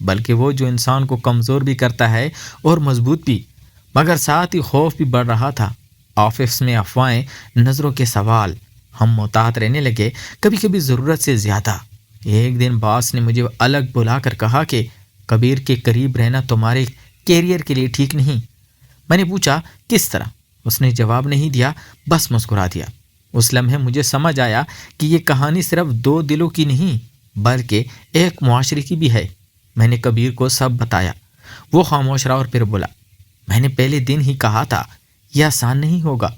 بلکہ وہ جو انسان کو کمزور بھی کرتا ہے اور مضبوط بھی، مگر ساتھ ہی خوف بھی بڑھ رہا تھا۔ آفس میں افواہیں، نظروں کے سوال، ہم محتاط رہنے لگے، کبھی کبھی ضرورت سے زیادہ۔ ایک دن باس نے مجھے الگ بلا کر کہا کہ کبیر کے قریب رہنا تمہارے کیریئر کے لیے ٹھیک نہیں۔ میں نے پوچھا کس طرح؟ اس نے جواب نہیں دیا، بس مسکرا دیا۔ اس لمحے مجھے سمجھ آیا کہ یہ کہانی صرف دو دلوں کی نہیں بلکہ ایک معاشرے کی بھی ہے۔ میں نے کبیر کو سب بتایا۔ وہ خاموش رہا اور پھر بولا، میں نے پہلے دن ہی کہا تھا یہ آسان نہیں ہوگا۔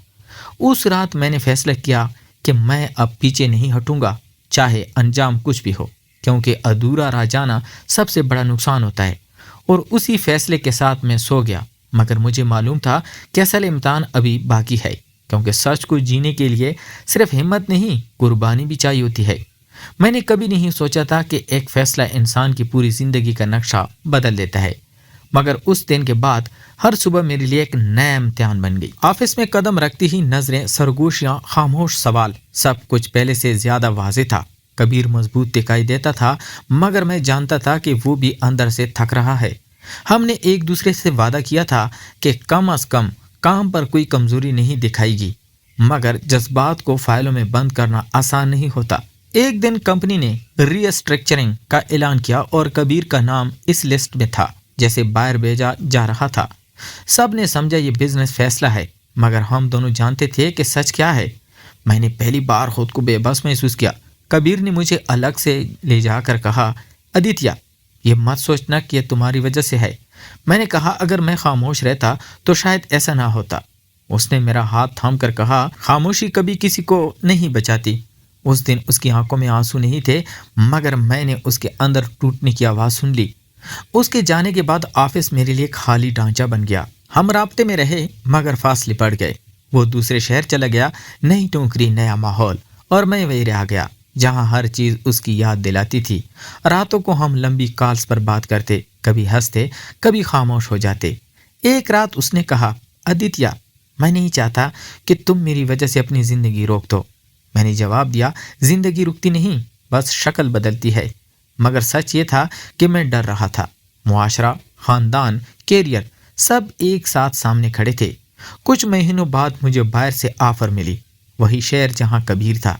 اس رات میں نے فیصلہ کیا کہ میں اب پیچھے نہیں ہٹوں گا، چاہے انجام کچھ بھی ہو، کیونکہ ادھورا رہ جانا سب سے بڑا نقصان ہوتا ہے۔ اور اسی فیصلے کے ساتھ میں سو گیا، مگر مجھے معلوم تھا کہ اصل امتحان ابھی باقی ہے، کیونکہ سچ کو جینے کے لیے صرف ہمت نہیں، قربانی بھی چاہیے ہوتی ہے۔ میں نے کبھی نہیں سوچا تھا کہ ایک فیصلہ انسان کی پوری زندگی کا نقشہ بدل دیتا ہے، مگر اس دن کے بعد ہر صبح میرے لیے ایک نیا امتحان بن گئی۔ آفس میں قدم رکھتی ہی نظریں، سرگوشیاں، خاموش سوال، سب کچھ پہلے سے زیادہ واضح تھا۔ کبیر مضبوط دکھائی دیتا تھا، مگر میں جانتا تھا کہ وہ بھی اندر سے تھک رہا ہے۔ ہم نے ایک دوسرے سے وعدہ کیا تھا کہ کم از کم کام پر کوئی کمزوری نہیں دکھائے گی، مگر جذبات کو فائلوں میں بند کرنا آسان نہیں ہوتا۔ ایک دن کمپنی نے ری اسٹرکچرنگ کا اعلان کیا اور کبیر کا نام اس لسٹ میں تھا، جیسے باہر بھیجا جا رہا تھا۔ سب نے سمجھا یہ بزنس فیصلہ ہے، مگر ہم دونوں جانتے تھے کہ سچ کیا ہے۔ میں نے پہلی بار خود کو بے بس محسوس کیا۔ کبیر نے مجھے الگ سے لے جا کر کہا، آدتیہ، یہ مت سوچنا کہ یہ تمہاری وجہ سے ہے۔ میں نے کہا اگر میں خاموش رہتا تو شاید ایسا نہ ہوتا۔ اس نے میرا ہاتھ تھام کر کہا، خاموشی کبھی کسی کو نہیں بچاتی۔ اس دن اس کی آنکھوں میں آنسو نہیں تھے، مگر میں نے اس کے اندر ٹوٹنے کی آواز سن لی۔ اس کے جانے کے بعد آفس میرے لیے خالی ڈھانچہ بن گیا۔ ہم رابطے میں رہے، مگر فاصلے بڑھ گئے۔ وہ دوسرے شہر چلا گیا، نئی ٹوکری، نیا ماحول، اور میں وہی رہ گیا جہاں ہر چیز اس کی یاد دلاتی تھی۔ راتوں کو ہم لمبی کالز پر بات کرتے، کبھی ہنستے، کبھی خاموش ہو جاتے۔ ایک رات اس نے کہا، آدتیہ، میں نہیں چاہتا کہ تم میری وجہ سے اپنی زندگی روک دو۔ میں نے جواب دیا، زندگی رکتی نہیں، بس شکل بدلتی ہے۔ مگر سچ یہ تھا کہ میں ڈر رہا تھا۔ معاشرہ، خاندان، کیریئر، سب ایک ساتھ سامنے کھڑے تھے۔ کچھ مہینوں بعد مجھے باہر سے آفر ملی، وہی شہر جہاں کبیر تھا۔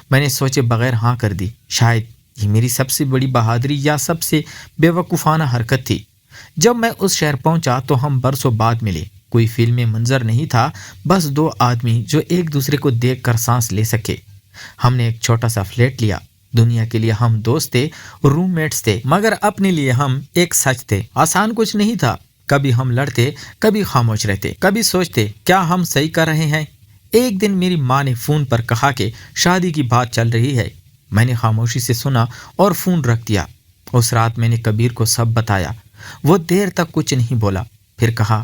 میں نے سوچے بغیر ہاں کر دی۔ شاید یہ میری سب سے بڑی بہادری یا سب سے بے وقوفانہ حرکت تھی۔ جب میں اس شہر پہنچا تو ہم برسوں بعد ملے۔ کوئی فلمی منظر نہیں تھا، بس دو آدمی جو ایک دوسرے کو دیکھ کر سانس لے سکے۔ ہم نے ایک چھوٹا سا فلیٹ لیا۔ دنیا کے لیے ہم دوست تھے، روم میٹس تھے، مگر اپنے لیے ہم ایک سچ تھے۔ آسان کچھ نہیں تھا، کبھی ہم لڑتے، کبھی خاموش رہتے، کبھی سوچتے کیا ہم صحیح کر رہے ہیں۔ ایک دن میری ماں نے فون پر کہا کہ شادی کی بات چل رہی ہے۔ میں نے خاموشی سے سنا اور فون رکھ دیا۔ اس رات میں نے کبیر کو سب بتایا۔ وہ دیر تک کچھ نہیں بولا، پھر کہا،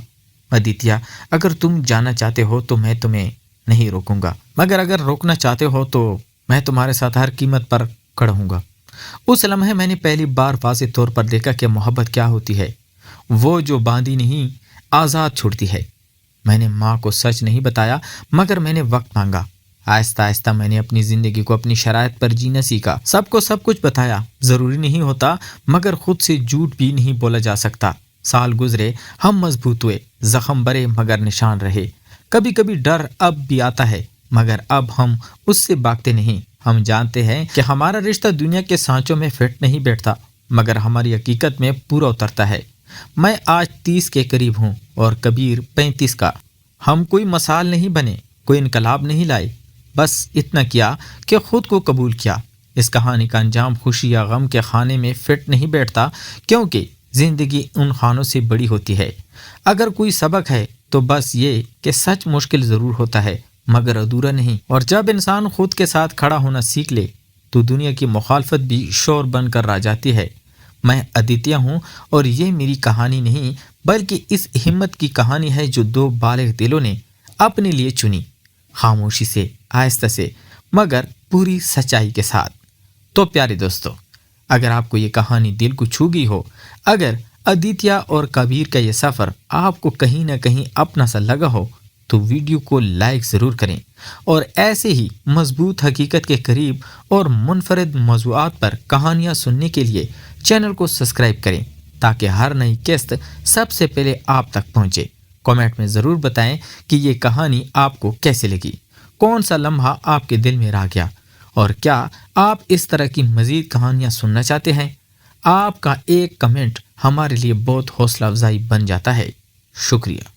آدتیہ، اگر تم جانا چاہتے ہو تو میں تمہیں نہیں روکوں گا، مگر اگر روکنا چاہتے ہو تو میں تمہارے ساتھ ہر قیمت پر کھڑا ہوں گا۔ اس لمحے میں نے پہلی بار واضح طور پر دیکھا کہ محبت کیا ہوتی ہے، وہ جو باندھی نہیں، آزاد چھوڑتی ہے۔ میں نے ماں کو سچ نہیں بتایا، مگر میں نے وقت مانگا۔ آہستہ آہستہ میں نے اپنی زندگی کو اپنی شرائط پر جینا سیکھا۔ سب کو سب کچھ بتایا ضروری نہیں ہوتا، مگر خود سے جھوٹ بھی نہیں بولا جا سکتا۔ سال گزرے، ہم مضبوط ہوئے، زخم بھرے مگر نشان رہے۔ کبھی کبھی ڈر اب بھی آتا ہے، مگر اب ہم اس سے بھاگتے نہیں۔ ہم جانتے ہیں کہ ہمارا رشتہ دنیا کے سانچوں میں فٹ نہیں بیٹھتا، مگر ہماری حقیقت میں پورا اترتا ہے۔ میں آج 30 کے قریب ہوں اور کبیر 35 کا۔ ہم کوئی مثال نہیں بنے، کوئی انقلاب نہیں لائے، بس اتنا کیا کہ خود کو قبول کیا۔ اس کہانی کا انجام خوشی یا غم کے خانے میں فٹ نہیں بیٹھتا، کیونکہ زندگی ان خانوں سے بڑی ہوتی ہے۔ اگر کوئی سبق ہے تو بس یہ کہ سچ مشکل ضرور ہوتا ہے، مگر ادھورا نہیں، اور جب انسان خود کے ساتھ کھڑا ہونا سیکھ لے تو دنیا کی مخالفت بھی شور بن کر رہ جاتی ہے۔ میں آدتیہ ہوں اور یہ میری کہانی نہیں بلکہ اس ہمت کی کہانی ہے جو دو بالغ دلوں نے اپنے لیے چنی، خاموشی سے، آہستہ سے، مگر پوری سچائی کے ساتھ۔ تو پیارے دوستو، اگر آپ کو یہ کہانی دل کو چھو گئی ہو، اگر آدتیہ اور کبیر کا یہ سفر آپ کو کہیں نہ کہیں اپنا سا لگا ہو، تو ویڈیو کو لائک ضرور کریں، اور ایسے ہی مضبوط حقیقت کے قریب اور منفرد موضوعات پر کہانیاں سننے کے لیے چینل کو سبسکرائب کریں۔ تاکہ ہر نئی قسط سب سے پہلے آپ تک پہنچے۔ کامنٹ میں ضرور بتائیں کہ یہ کہانی آپ کو کیسے لگی، کون سا لمحہ آپ کے دل میں رہ گیا، اور کیا آپ اس طرح کی مزید کہانیاں سننا چاہتے ہیں؟ آپ کا ایک کمنٹ ہمارے لیے بہت حوصلہ افزائی بن جاتا ہے۔ شکریہ۔